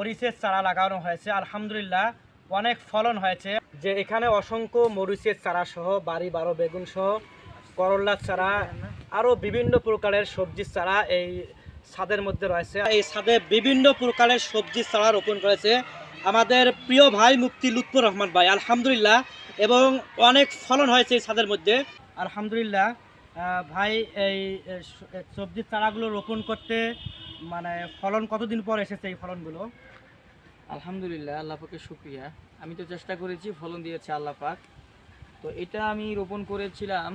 মরিচের চারা লাগানো হয়েছে, আলহামদুলিল্লাহ অনেক ফলন হয়েছে। যে এখানে অসংখ্য মরিচের চারা সহ বাড়ি বারো বেগুন সহ করলার চারা আরও বিভিন্ন প্রকারের সবজির চারা এই ছাদের মধ্যে রয়েছে। এই ছাদে বিভিন্ন প্রকারের সবজির চারা রোপণ করেছে আমাদের প্রিয় ভাই মুফতি লুৎফর রহমান ভাই, আলহামদুলিল্লাহ। এবং অনেক ফলন হয়েছে এই ছাদের মধ্যে, আলহামদুলিল্লাহ। ভাই এই সবজির চারাগুলো রোপণ করতে মানে ফলন কতদিন পর এসেছে এই ফলনগুলো? আলহামদুলিল্লাহ, আল্লাহ পাকের শুকরিয়া। আমি তো চেষ্টা করেছি, ফলন দিয়েছে আল্লাহ পাক। তো এটা আমি রোপণ করেছিলাম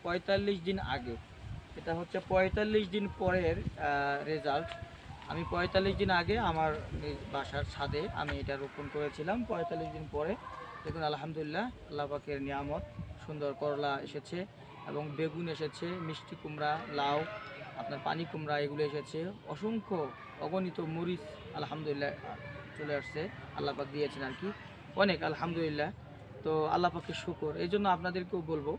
৪৫ দিন আগে। এটা হচ্ছে ৪৫ দিন পরের রেজাল্ট। আমি ৪৫ দিন আগে আমার বাসার ছাদে আমি এটা রোপণ করেছিলাম। ৪৫ দিন পরে দেখুন আলহামদুলিল্লাহ আল্লাহ পাকের নিয়ামত, সুন্দর করলা এসেছে এবং বেগুন এসেছে, মিষ্টি কুমড়া, লাউ, আপনার পানি কুমড়া এগুলো এসেছে, অসংখ্য অগণিত মরিচ আলহামদুলিল্লাহ চলে আসছে। আল্লাহ পাক দিয়েছেন আর কি, অনেক আলহামদুলিল্লাহ। তো আল্লাহ পাকের শুকর। এই জন্য আপনাদেরকেও বলবো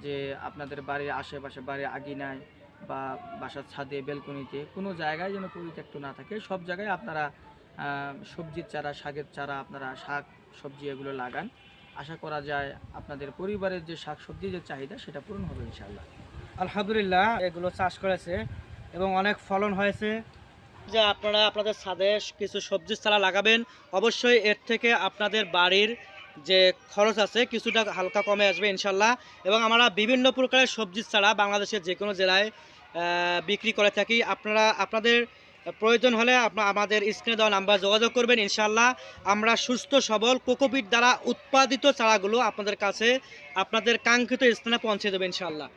যে আপনাদের বাড়ির আশেপাশে, বাড়ির আঙিনায় বা বাসার ছাদে, বেলকনিতে কোনো জায়গায় যেন পরিত্যক্ত না থাকে। সব জায়গায় আপনারা সবজির চারা, শাকের চারা, আপনারা শাক সবজি এগুলো লাগান। আশা করা যায় আপনাদের পরিবারের যে শাক সবজির যে চাহিদা সেটা পূরণ হবে ইনশাআল্লাহ। আলহামদুলিল্লাহ এগুলো চাষ করেছে এবং অনেক ফলন হয়েছে। যে আপনারা আপনাদের ছাদে কিছু সবজির চারা লাগাবেন, অবশ্যই এর থেকে আপনাদের বাড়ির যে খরচ আছে কিছুটা হালকা কমে আসবে ইনশাল্লাহ। এবং আমরা বিভিন্ন প্রকারের সবজির চারা বাংলাদেশের যে কোনো জেলায় বিক্রি করে থাকি। আপনারা আপনাদের প্রয়োজন হলে আমাদের স্ক্রিনে দেওয়া নাম্বার যোগাযোগ করবেন ইনশাল্লাহ। আমরা সুস্থ সবল কোকোপিট দ্বারা উৎপাদিত চারাগুলো আপনাদের কাছে আপনাদের কাঙ্ক্ষিত স্থানে পৌঁছে দেবেন ইনশাল্লাহ।